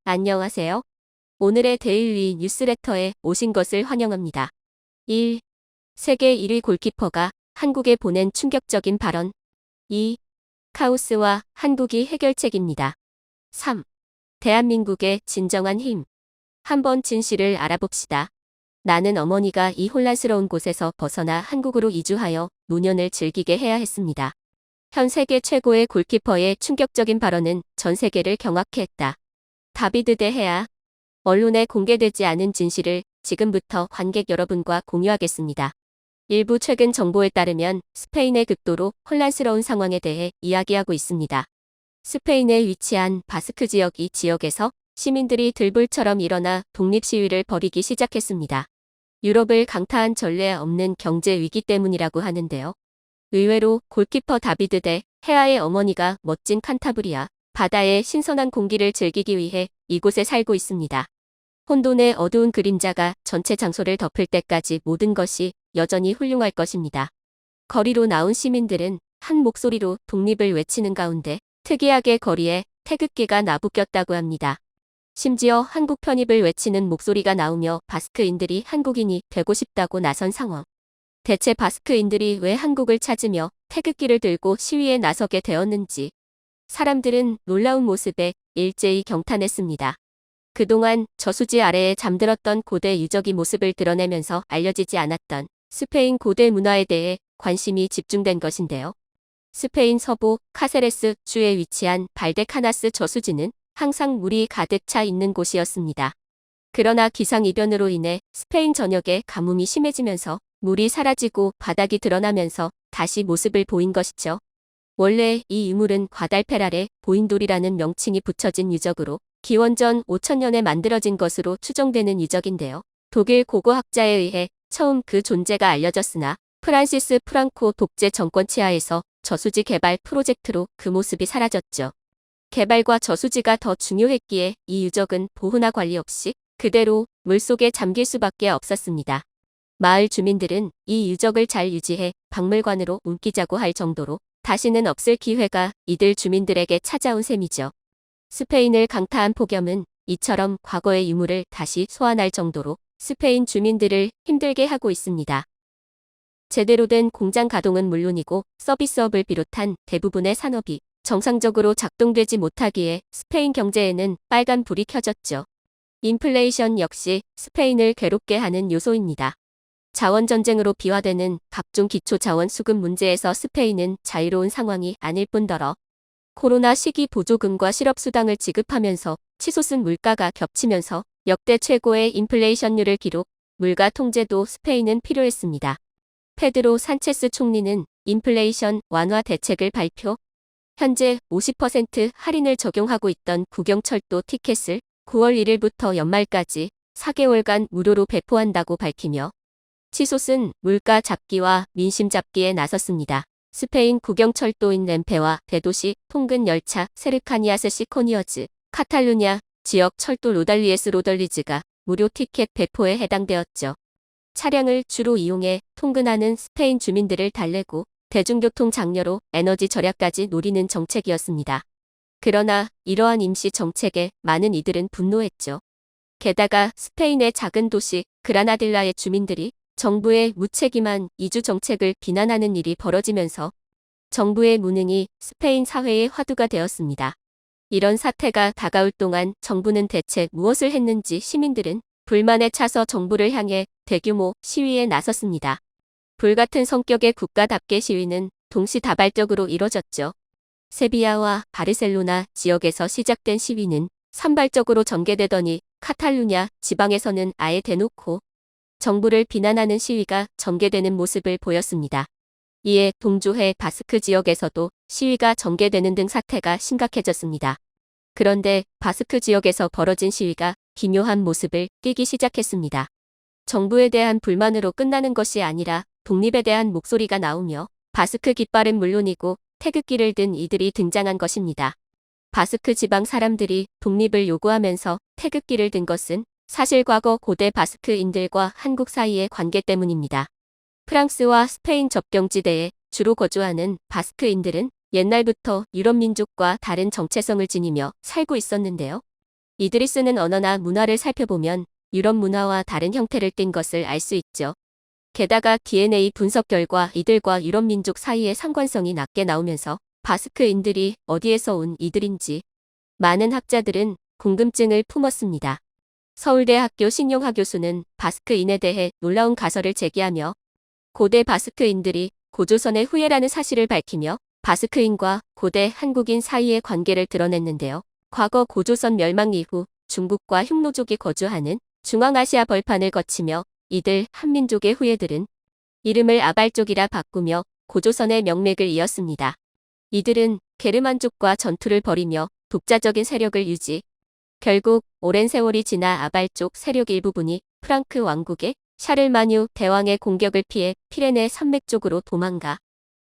안녕하세요. 오늘의 데일리 뉴스레터에 오신 것을 환영합니다. 1. 세계 1위 골키퍼가 한국에 보낸 충격적인 발언. 2. 카오스와 한국이 해결책입니다. 3. 대한민국의 진정한 힘. 한번 진실을 알아봅시다. 나는 어머니가 이 혼란스러운 곳에서 벗어나 한국으로 이주하여 노년을 즐기게 해야 했습니다. 현 세계 최고의 골키퍼의 충격적인 발언은 전 세계를 경악케 했다. 다비드 데헤아. 언론에 공개되지 않은 진실을 지금부터 관객 여러분과 공유하겠습니다. 일부 최근 정보에 따르면 스페인의 극도로 혼란스러운 상황에 대해 이야기하고 있습니다. 스페인에 위치한 바스크 지역 이 지역에서 시민들이 들불처럼 일어나 독립 시위를 벌이기 시작했습니다. 유럽을 강타한 전례 없는 경제 위기 때문이라고 하는데요. 의외로 골키퍼 다비드 데 헤아의 어머니가 멋진 칸타브리아 바다의 신선한 공기를 즐기기 위해 이곳에 살고 있습니다. 혼돈의 어두운 그림자가 전체 장소를 덮을 때까지 모든 것이 여전히 훌륭할 것입니다. 거리로 나온 시민들은 한 목소리로 독립을 외치는 가운데 특이하게 거리에 태극기가 나부꼈다고 합니다. 심지어 한국 편입을 외치는 목소리가 나오며 바스크인들이 한국인이 되고 싶다고 나선 상황. 대체 바스크인들이 왜 한국을 찾으며 태극기를 들고 시위에 나서게 되었는지 사람들은 놀라운 모습에 일제히 경탄했습니다. 그동안 저수지 아래에 잠들었던 고대 유적이 모습을 드러내면서 알려지지 않았던 스페인 고대 문화에 대해 관심이 집중된 것인데요. 스페인 서부 카세레스 주에 위치한 발데카나스 저수지는 항상 물이 가득 차 있는 곳이었습니다. 그러나 기상이변으로 인해 스페인 전역에 가뭄이 심해지면서 물이 사라지고 바닥이 드러나면서 다시 모습을 보인 것이죠. 원래 이 유물은 과달페랄의 보인돌이라는 명칭이 붙여진 유적으로 기원전 5000년에 만들어진 것으로 추정되는 유적인데요. 독일 고고학자에 의해 처음 그 존재가 알려졌으나 프란시스 프랑코 독재 정권 치하에서 저수지 개발 프로젝트로 그 모습이 사라졌죠. 개발과 저수지가 더 중요했기에 이 유적은 보호나 관리 없이 그대로 물속에 잠길 수밖에 없었습니다. 마을 주민들은 이 유적을 잘 유지해 박물관으로 옮기자고 할 정도로 다시는 없을 기회가 이들 주민들에게 찾아온 셈이죠. 스페인을 강타한 폭염은 이처럼 과거의 유물을 다시 소환할 정도로 스페인 주민들을 힘들게 하고 있습니다. 제대로 된 공장 가동은 물론이고 서비스업을 비롯한 대부분의 산업이 정상적으로 작동되지 못하기에 스페인 경제에는 빨간 불이 켜졌죠. 인플레이션 역시 스페인을 괴롭게 하는 요소입니다. 자원전쟁으로 비화되는 각종 기초자원 수급 문제에서 스페인은 자유로운 상황이 아닐 뿐더러 코로나 시기 보조금과 실업수당을 지급하면서 치솟은 물가가 겹치면서 역대 최고의 인플레이션율을 기록, 물가 통제도 스페인은 필요했습니다. 페드로 산체스 총리는 인플레이션 완화 대책을 발표, 현재 50% 할인을 적용하고 있던 국영철도 티켓을 9월 1일부터 연말까지 4개월간 무료로 배포한다고 밝히며 치솟은 물가 잡기와 민심 잡기에 나섰습니다. 스페인 국영철도인 렌페와 대도시 통근 열차 세르카니아스 시코니어즈, 카탈루냐 지역 철도 로달리에스 로덜리즈가 무료 티켓 배포에 해당되었죠. 차량을 주로 이용해 통근하는 스페인 주민들을 달래고 대중교통 장려로 에너지 절약까지 노리는 정책이었습니다. 그러나 이러한 임시 정책에 많은 이들은 분노했죠. 게다가 스페인의 작은 도시 그라나딜라의 주민들이 정부의 무책임한 이주 정책을 비난하는 일이 벌어지면서 정부의 무능이 스페인 사회의 화두가 되었습니다. 이런 사태가 다가올 동안 정부는 대체 무엇을 했는지 시민들은 불만에 차서 정부를 향해 대규모 시위에 나섰습니다. 불같은 성격의 국가답게 시위는 동시다발적으로 이뤄졌죠. 세비야와 바르셀로나 지역에서 시작된 시위는 산발적으로 전개되더니 카탈루냐 지방에서는 아예 대놓고 정부를 비난하는 시위가 전개되는 모습을 보였습니다. 이에 동조해 바스크 지역에서도 시위가 전개되는 등 사태가 심각해졌습니다. 그런데 바스크 지역에서 벌어진 시위가 기묘한 모습을 띠기 시작했습니다. 정부에 대한 불만으로 끝나는 것이 아니라 독립에 대한 목소리가 나오며 바스크 깃발은 물론이고 태극기를 든 이들이 등장한 것입니다. 바스크 지방 사람들이 독립을 요구하면서 태극기를 든 것은 사실 과거 고대 바스크인들과 한국 사이의 관계 때문입니다. 프랑스와 스페인 접경지대에 주로 거주하는 바스크인들은 옛날부터 유럽 민족과 다른 정체성을 지니며 살고 있었는데요. 이들이 쓰는 언어나 문화를 살펴보면 유럽 문화와 다른 형태를 띈 것을 알 수 있죠. 게다가 DNA 분석 결과 이들과 유럽 민족 사이의 상관성이 낮게 나오면서 바스크인들이 어디에서 온 이들인지 많은 학자들은 궁금증을 품었습니다. 서울대학교 신용하 교수는 바스크인에 대해 놀라운 가설을 제기하며 고대 바스크인들이 고조선의 후예라는 사실을 밝히며 바스크인과 고대 한국인 사이의 관계를 드러냈는데요. 과거 고조선 멸망 이후 중국과 흉노족이 거주하는 중앙아시아 벌판을 거치며 이들 한민족의 후예들은 이름을 아발족이라 바꾸며 고조선의 명맥을 이었습니다. 이들은 게르만족과 전투를 벌이며 독자적인 세력을 유지. 결국 오랜 세월이 지나 아발족 세력 일부분이 프랑크 왕국의 샤를마뉴 대왕의 공격을 피해 피레네 산맥 쪽으로 도망가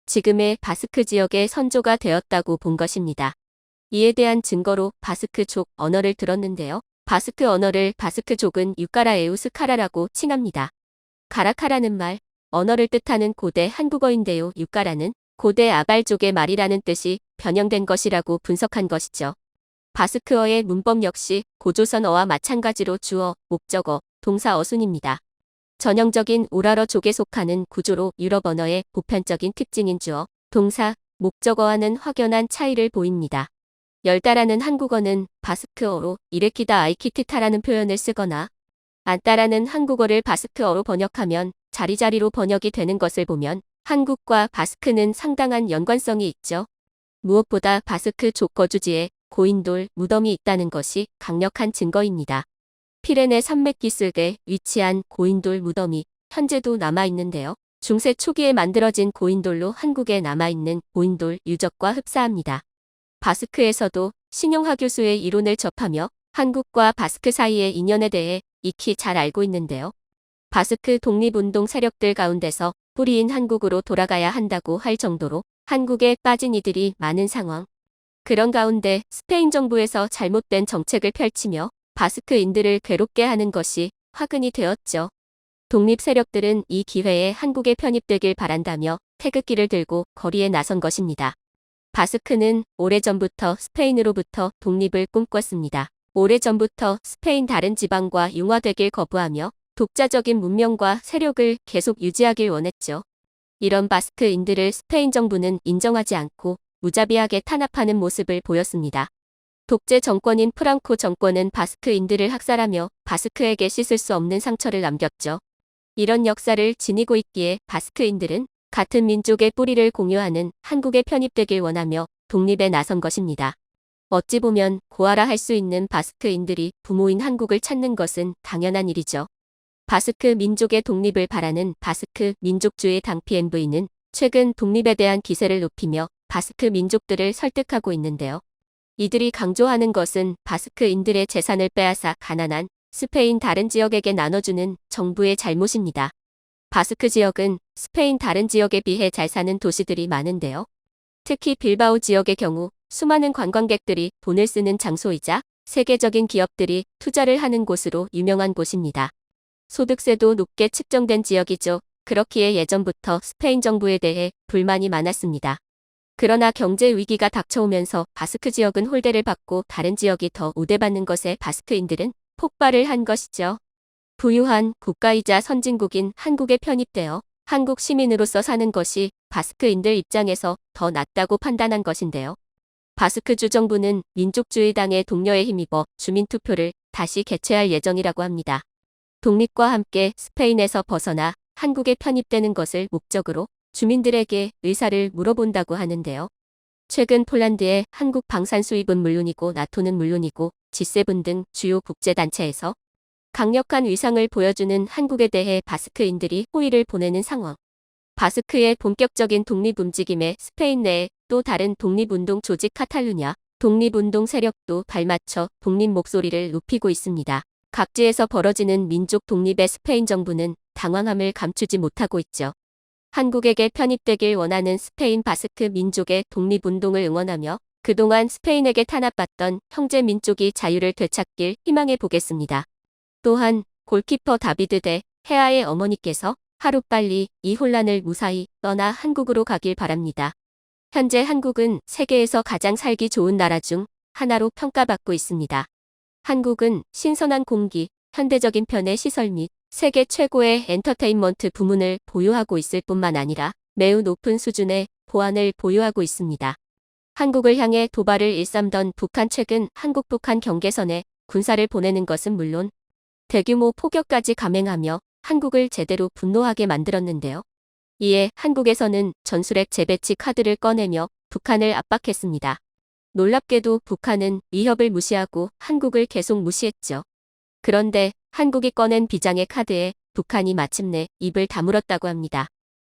지금의 바스크 지역의 선조가 되었다고 본 것입니다. 이에 대한 증거로 바스크족 언어를 들었는데요. 바스크 언어를 바스크족은 유카라 에우스카라라고 칭합니다. 가라카라는 말, 언어를 뜻하는 고대 한국어인데요. 유카라는 고대 아발족의 말이라는 뜻이 변형된 것이라고 분석한 것이죠. 바스크어의 문법 역시 고조선어와 마찬가지로 주어, 목적어, 동사 어순입니다. 전형적인 오랄어족에 속하는 구조로 유럽 언어의 보편적인 특징인 주어, 동사, 목적어와는 확연한 차이를 보입니다. 열다라는 한국어는 바스크어로 일으키다 아이키트타라는 표현을 쓰거나 안따라는 한국어를 바스크어로 번역하면 자리자리로 번역이 되는 것을 보면 한국과 바스크는 상당한 연관성이 있죠. 무엇보다 바스크 족거주지에 고인돌 무덤이 있다는 것이 강력한 증거입니다. 피레네 산맥 기슭에 위치한 고인돌 무덤이 현재도 남아있는데요. 중세 초기에 만들어진 고인돌로 한국에 남아있는 고인돌 유적과 흡사합니다. 바스크에서도 신용하 교수의 이론을 접하며 한국과 바스크 사이의 인연에 대해 익히 잘 알고 있는데요. 바스크 독립운동 세력들 가운데서 뿌리인 한국으로 돌아가야 한다고 할 정도로 한국에 빠진 이들이 많은 상황. 그런 가운데 스페인 정부에서 잘못된 정책을 펼치며 바스크인들을 괴롭게 하는 것이 화근이 되었죠. 독립 세력들은 이 기회에 한국에 편입되길 바란다며 태극기를 들고 거리에 나선 것입니다. 바스크는 오래전부터 스페인으로부터 독립을 꿈꿨습니다. 오래전부터 스페인 다른 지방과 융화되길 거부하며 독자적인 문명과 세력을 계속 유지하길 원했죠. 이런 바스크인들을 스페인 정부는 인정하지 않고 무자비하게 탄압하는 모습을 보였습니다. 독재 정권인 프랑코 정권은 바스크인들을 학살하며 바스크에게 씻을 수 없는 상처를 남겼죠. 이런 역사를 지니고 있기에 바스크인들은 같은 민족의 뿌리를 공유하는 한국에 편입되길 원하며 독립에 나선 것입니다. 어찌 보면 고아라 할 수 있는 바스크인들이 부모인 한국을 찾는 것은 당연한 일이죠. 바스크 민족의 독립을 바라는 바스크 민족주의 당 PNV는 최근 독립에 대한 기세를 높이며 바스크 민족들을 설득하고 있는데요. 이들이 강조하는 것은 바스크인들의 재산을 빼앗아 가난한 스페인 다른 지역에게 나눠주는 정부의 잘못입니다. 바스크 지역은 스페인 다른 지역에 비해 잘 사는 도시들이 많은데요. 특히 빌바오 지역의 경우 수많은 관광객들이 돈을 쓰는 장소이자 세계적인 기업들이 투자를 하는 곳으로 유명한 곳입니다. 소득세도 높게 측정된 지역이죠. 그렇기에 예전부터 스페인 정부에 대해 불만이 많았습니다. 그러나 경제 위기가 닥쳐오면서 바스크 지역은 홀대를 받고 다른 지역이 더 우대받는 것에 바스크인들은 폭발을 한 것이죠. 부유한 국가이자 선진국인 한국에 편입되어 한국 시민으로서 사는 것이 바스크인들 입장에서 더 낫다고 판단한 것인데요. 바스크주 정부는 민족주의당의 독려에 힘입어 주민투표를 다시 개최할 예정이라고 합니다. 독립과 함께 스페인에서 벗어나 한국에 편입되는 것을 목적으로 주민들에게 의사를 물어본다고 하는데요. 최근 폴란드의 한국 방산 수입은 물론이고 나토는 물론이고 G7 등 주요 국제단체에서 강력한 위상을 보여주는 한국에 대해 바스크인들이 호의를 보내는 상황. 바스크의 본격적인 독립 움직임에 스페인 내에 또 다른 독립운동 조직 카탈루냐 독립운동 세력도 발맞춰 독립 목소리를 높이고 있습니다. 각지에서 벌어지는 민족 독립에 스페인 정부는 당황함을 감추지 못하고 있죠. 한국에게 편입되길 원하는 스페인 바스크 민족의 독립운동을 응원하며 그동안 스페인에게 탄압받던 형제 민족이 자유를 되찾길 희망해 보겠습니다. 또한 골키퍼 다비드 대 헤아의 어머니께서 하루빨리 이 혼란을 무사히 떠나 한국으로 가길 바랍니다. 현재 한국은 세계에서 가장 살기 좋은 나라 중 하나로 평가받고 있습니다. 한국은 신선한 공기, 현대적인 편의 시설 및 세계 최고의 엔터테인먼트 부문을 보유하고 있을 뿐만 아니라 매우 높은 수준의 보안을 보유하고 있습니다. 한국을 향해 도발을 일삼던 북한 최근 한국-북한 경계선에 군사를 보내는 것은 물론 대규모 포격까지 감행하며 한국을 제대로 분노하게 만들었는데요. 이에 한국에서는 전술핵 재배치 카드를 꺼내며 북한을 압박했습니다. 놀랍게도 북한은 위협을 무시하고 한국을 계속 무시했죠. 그런데 한국이 꺼낸 비장의 카드에 북한이 마침내 입을 다물었다고 합니다.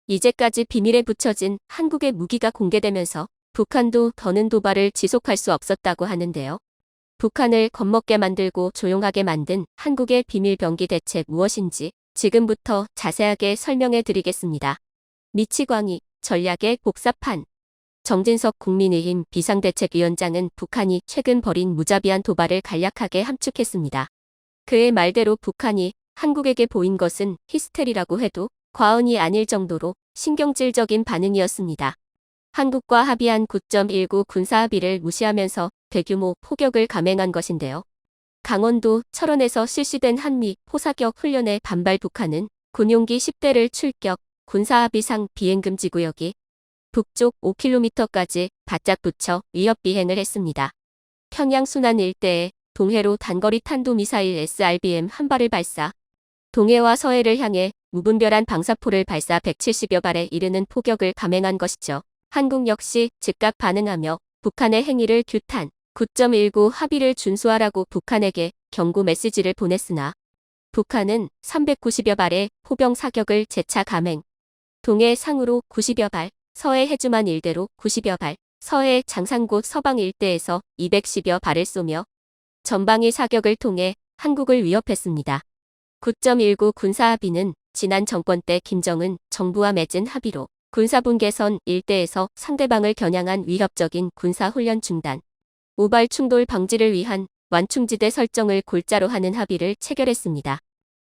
이제까지 비밀에 붙여진 한국의 무기가 공개되면서 북한도 더는 도발을 지속할 수 없었다고 하는데요. 북한을 겁먹게 만들고 조용하게 만든 한국의 비밀 병기 대체 무엇인지 지금부터 자세하게 설명해 드리겠습니다. 미치광이 전략의 복사판. 정진석 국민의힘 비상대책위원장은 북한이 최근 벌인 무자비한 도발을 간략하게 함축했습니다. 그의 말대로 북한이 한국에게 보인 것은 히스테리라고 해도 과언이 아닐 정도로 신경질적인 반응이었습니다. 한국과 합의한 9.19 군사합의를 무시하면서 대규모 포격을 감행한 것인데요. 강원도 철원에서 실시된 한미 포사격 훈련에 반발 북한은 군용기 10대를 출격, 군사합의상 비행금지 구역이 북쪽 5km까지 바짝 붙여 위협 비행을 했습니다. 평양 순안 일대에 동해로 단거리 탄도미사일 SRBM 한 발을 발사, 동해와 서해를 향해 무분별한 방사포를 발사 170여 발에 이르는 포격을 감행한 것이죠. 한국 역시 즉각 반응하며 북한의 행위를 규탄, 9.19 합의를 준수하라고 북한에게 경고 메시지를 보냈으나 북한은 390여 발의 포병 사격을 재차 감행, 동해 상으로 90여 발, 서해 해주만 일대로 90여 발, 서해 장산곳 서방 일대에서 210여 발을 쏘며 전방위 사격을 통해 한국을 위협했습니다. 9.19 군사합의는 지난 정권 때 김정은 정부와 맺은 합의로 군사분계선 일대에서 상대방을 겨냥한 위협적인 군사훈련 중단, 우발 충돌 방지를 위한 완충지대 설정을 골자로 하는 합의를 체결했습니다.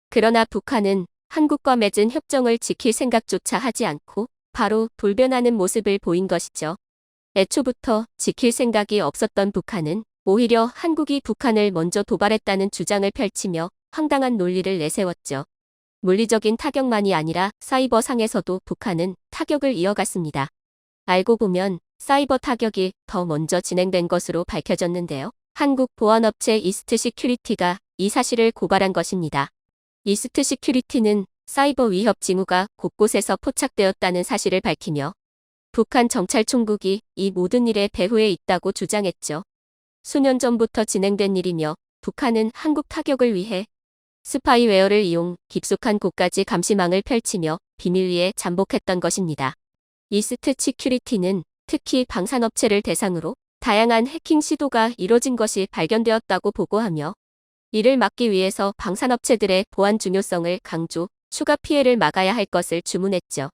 그러나 북한은 한국과 맺은 협정을 지킬 생각조차 하지 않고 바로 돌변하는 모습을 보인 것이죠. 애초부터 지킬 생각이 없었던 북한은 오히려 한국이 북한을 먼저 도발했다는 주장을 펼치며 황당한 논리를 내세웠죠. 물리적인 타격만이 아니라 사이버상에서도 북한은 타격을 이어갔습니다. 알고 보면 사이버 타격이 더 먼저 진행된 것으로 밝혀졌는데요. 한국 보안업체 이스트 시큐리티가 이 사실을 고발한 것입니다. 이스트 시큐리티는 사이버 위협 징후가 곳곳에서 포착되었다는 사실을 밝히며 북한 정찰총국이 이 모든 일의 배후에 있다고 주장했죠. 수년 전부터 진행된 일이며 북한은 한국 타격을 위해 스파이웨어를 이용 깊숙한 곳까지 감시망을 펼치며 비밀리에 잠복했던 것입니다. 이스트 시큐리티는 특히 방산업체를 대상으로 다양한 해킹 시도가 이뤄진 것이 발견되었다고 보고하며 이를 막기 위해서 방산업체들의 보안 중요성을 강조, 추가 피해를 막아야 할 것을 주문했죠.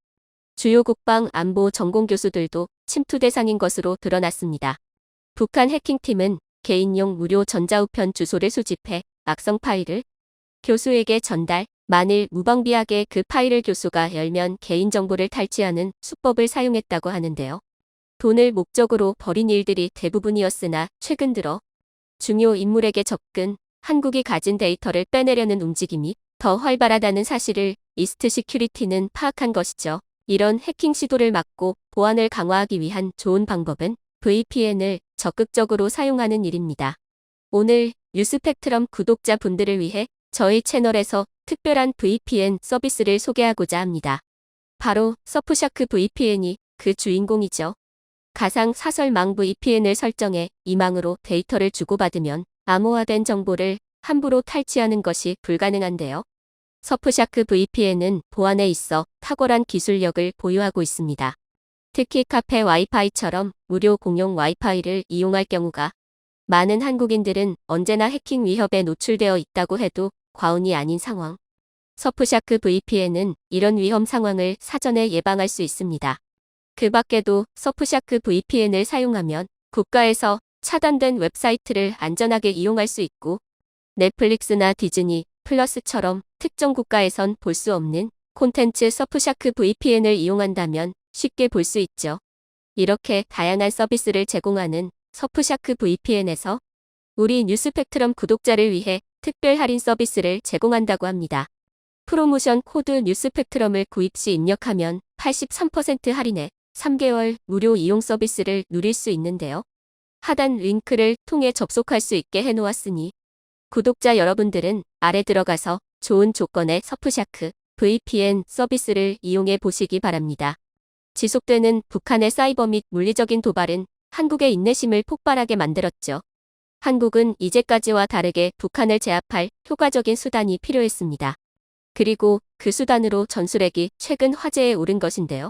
주요 국방 안보 전공 교수들도 침투 대상인 것으로 드러났습니다. 북한 해킹팀은 개인용 무료 전자우편 주소를 수집해 악성 파일을 교수에게 전달, 만일 무방비하게 그 파일을 교수가 열면 개인정보를 탈취하는 수법을 사용했다고 하는데요. 돈을 목적으로 벌인 일들이 대부분이었으나 최근 들어 중요 인물에게 접근, 한국이 가진 데이터를 빼내려는 움직임이 더 활발하다는 사실을 이스트 시큐리티는 파악한 것이죠. 이런 해킹 시도를 막고 보안을 강화하기 위한 좋은 방법은 VPN을 적극적으로 사용하는 일입니다. 오늘 뉴스펙트럼 구독자분들을 위해 저희 채널에서 특별한 VPN 서비스를 소개하고자 합니다. 바로 서프샤크 VPN이 그 주인공이죠. 가상 사설망 VPN을 설정해 이 망으로 데이터를 주고받으면 암호화된 정보를 함부로 탈취하는 것이 불가능한데요. 서프샤크 VPN은 보안에 있어 탁월한 기술력을 보유하고 있습니다. 특히 카페 와이파이처럼 무료 공용 와이파이를 이용할 경우가 많은 한국인들은 언제나 해킹 위협에 노출되어 있다고 해도 과언이 아닌 상황. 서프샤크 VPN은 이런 위험 상황을 사전에 예방할 수 있습니다. 그 밖에도 서프샤크 VPN을 사용하면 국가에서 차단된 웹사이트를 안전하게 이용할 수 있고 넷플릭스나 디즈니 플러스처럼 특정 국가에선 볼 수 없는 콘텐츠 서프샤크 VPN을 이용한다면 쉽게 볼 수 있죠. 이렇게 다양한 서비스를 제공하는 서프샤크 VPN에서 우리 뉴스펙트럼 구독자를 위해 특별 할인 서비스를 제공한다고 합니다. 프로모션 코드 뉴스펙트럼을 구입 시 입력하면 83% 할인해 3개월 무료 이용 서비스를 누릴 수 있는데요. 하단 링크를 통해 접속할 수 있게 해놓았으니 구독자 여러분들은 아래 들어가서 좋은 조건의 서프샤크 VPN 서비스를 이용해 보시기 바랍니다. 지속되는 북한의 사이버 및 물리적인 도발은 한국의 인내심을 폭발하게 만들었죠. 한국은 이제까지와 다르게 북한을 제압할 효과적인 수단이 필요했습니다. 그리고 그 수단으로 전술핵이 최근 화제에 오른 것인데요.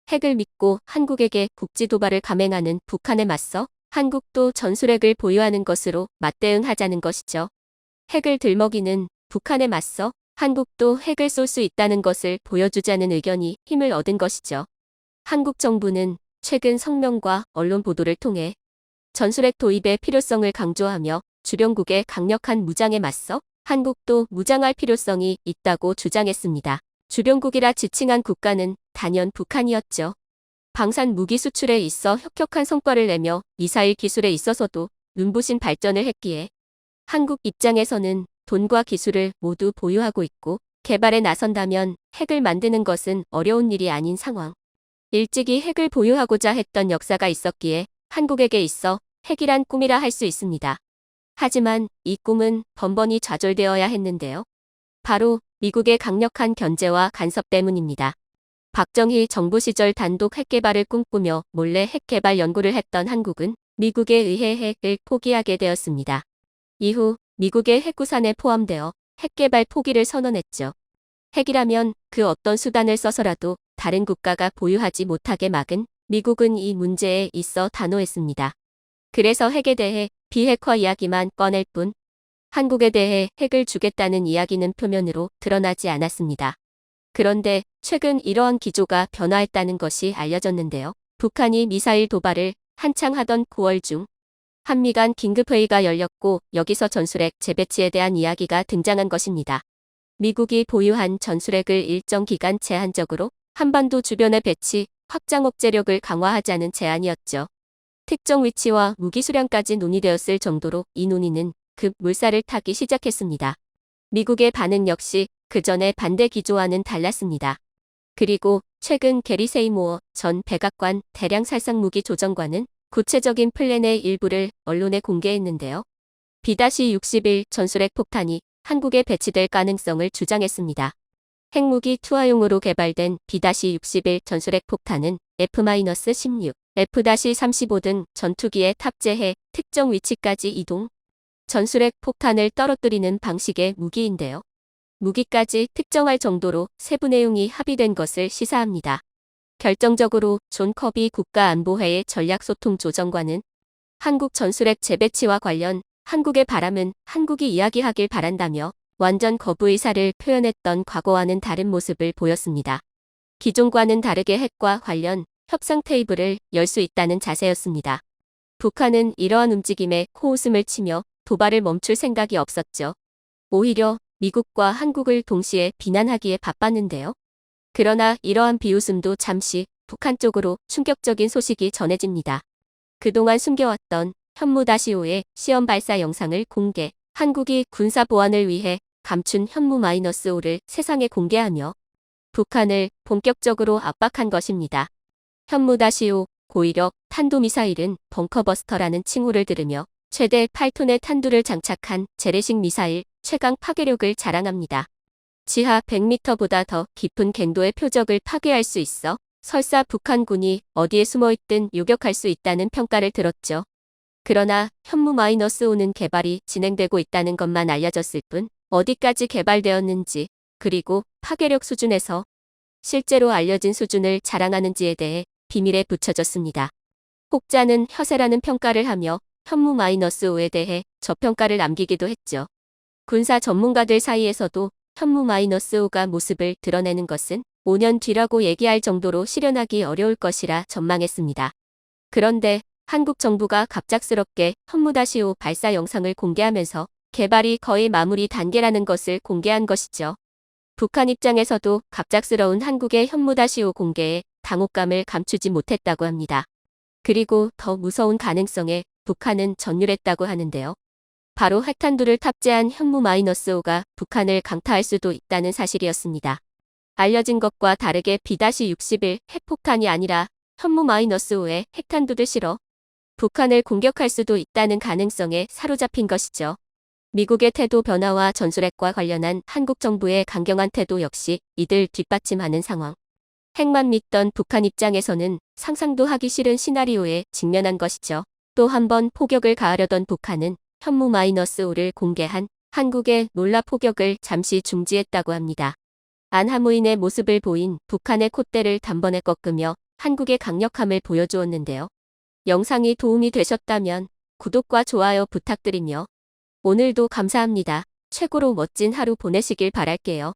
핵을 믿고 한국에게 국지 도발을 감행하는 북한에 맞서 한국도 전술핵을 보유하는 것으로 맞대응하자는 것이죠. 핵을 들먹이는 북한에 맞서 한국도 핵을 쏠 수 있다는 것을 보여주자는 의견이 힘을 얻은 것이죠. 한국 정부는 최근 성명과 언론 보도를 통해 전술핵 도입의 필요성을 강조하며 주변국의 강력한 무장에 맞서 한국도 무장할 필요성이 있다고 주장했습니다. 주변국이라 지칭한 국가는 단연 북한이었죠. 방산 무기 수출에 있어 혁혁한 성과를 내며 미사일 기술에 있어서도 눈부신 발전을 했기에 한국 입장에서는 돈과 기술을 모두 보유하고 있고 개발에 나선다면 핵을 만드는 것은 어려운 일이 아닌 상황. 일찍이 핵을 보유하고자 했던 역사가 있었기에 한국에게 있어 핵이란 꿈이라 할 수 있습니다. 하지만 이 꿈은 번번이 좌절되어야 했는데요. 바로 미국의 강력한 견제와 간섭 때문입니다. 박정희 정부 시절 단독 핵 개발을 꿈꾸며 몰래 핵 개발 연구를 했던 한국은 미국에 의해 핵을 포기하게 되었습니다. 이후 미국의 핵구산에 포함되어 핵 개발 포기를 선언했죠. 핵이라면 그 어떤 수단을 써서라도 다른 국가가 보유하지 못하게 막은 미국은 이 문제에 있어 단호했습니다. 그래서 핵에 대해 비핵화 이야기만 꺼낼 뿐 한국에 대해 핵을 주겠다는 이야기는 표면으로 드러나지 않았습니다. 그런데 최근 이러한 기조가 변화했다는 것이 알려졌는데요. 북한이 미사일 도발을 한창 하던 9월 중 한미 간 긴급회의가 열렸고 여기서 전술핵 재배치에 대한 이야기가 등장한 것입니다. 미국이 보유한 전술핵을 일정 기간 제한적으로 한반도 주변에 배치, 확장 억제력을 강화하자는 제안이었죠. 특정 위치와 무기 수량까지 논의되었을 정도로 이 논의는 급 물살을 타기 시작했습니다. 미국의 반응 역시 그 전에 반대 기조와는 달랐습니다. 그리고 최근 게리 세이모어 전 백악관 대량 살상 무기 조정관은 구체적인 플랜의 일부를 언론에 공개했는데요. B-61 전술핵 폭탄이 한국에 배치될 가능성을 주장했습니다. 핵무기 투하용으로 개발된 B-61 전술핵 폭탄은 F-16, F-35 등 전투기에 탑재해 특정 위치까지 이동, 전술핵 폭탄을 떨어뜨리는 방식의 무기인데요. 무기까지 특정할 정도로 세부 내용이 합의된 것을 시사합니다. 결정적으로 존 커비 국가안보회의 전략소통조정관은 한국 전술핵 재배치와 관련 한국의 바람은 한국이 이야기하길 바란다며 완전 거부 의사를 표현했던 과거와는 다른 모습을 보였습니다. 기존과는 다르게 핵과 관련 협상 테이블을 열 수 있다는 자세였습니다. 북한은 이러한 움직임에 코웃음을 치며 도발을 멈출 생각이 없었죠. 오히려 미국과 한국을 동시에 비난하기에 바빴는데요. 그러나 이러한 비웃음도 잠시 북한 쪽으로 충격적인 소식이 전해집니다. 그동안 숨겨왔던 현무-5의 시험 발사 영상을 공개, 한국이 군사 보안을 위해 감춘 현무-5를 세상에 공개하며 북한을 본격적으로 압박한 것입니다. 현무-5 고위력 탄도미사일은 벙커버스터라는 칭호를 들으며 최대 8톤의 탄두를 장착한 재래식 미사일 최강 파괴력을 자랑합니다. 지하 100m보다 더 깊은 갱도의 표적을 파괴할 수 있어 설사 북한군이 어디에 숨어있든 요격할 수 있다는 평가를 들었죠. 그러나 현무-5는 개발이 진행되고 있다는 것만 알려졌을 뿐 어디까지 개발되었는지 그리고 파괴력 수준에서 실제로 알려진 수준을 자랑하는지에 대해 비밀에 붙여졌습니다. 혹자는 허세라는 평가를 하며 현무-5에 대해 저평가를 남기기도 했죠. 군사 전문가들 사이에서도 현무-5가 모습을 드러내는 것은 5년 뒤라고 얘기할 정도로 실현하기 어려울 것이라 전망했습니다. 그런데 한국 정부가 갑작스럽게 현무-5 발사 영상을 공개하면서 개발이 거의 마무리 단계라는 것을 공개한 것이죠. 북한 입장에서도 갑작스러운 한국의 현무-5 공개에 당혹감을 감추지 못했다고 합니다. 그리고 더 무서운 가능성에 북한은 전율했다고 하는데요. 바로 핵탄두를 탑재한 현무-5가 북한을 강타할 수도 있다는 사실이었습니다. 알려진 것과 다르게 B-61 핵폭탄이 아니라 현무-5의 핵탄두를 실어 북한을 공격할 수도 있다는 가능성에 사로잡힌 것이죠. 미국의 태도 변화와 전술핵과 관련한 한국 정부의 강경한 태도 역시 이들 뒷받침하는 상황. 핵만 믿던 북한 입장에서는 상상도 하기 싫은 시나리오에 직면한 것이죠. 또 한 번 포격을 가하려던 북한은 현무-5를 공개한 한국의 놀라 포격을 잠시 중지했다고 합니다. 안하무인의 모습을 보인 북한의 콧대를 단번에 꺾으며 한국의 강력함을 보여주었는데요. 영상이 도움이 되셨다면 구독과 좋아요 부탁드리며 오늘도 감사합니다. 최고로 멋진 하루 보내시길 바랄게요.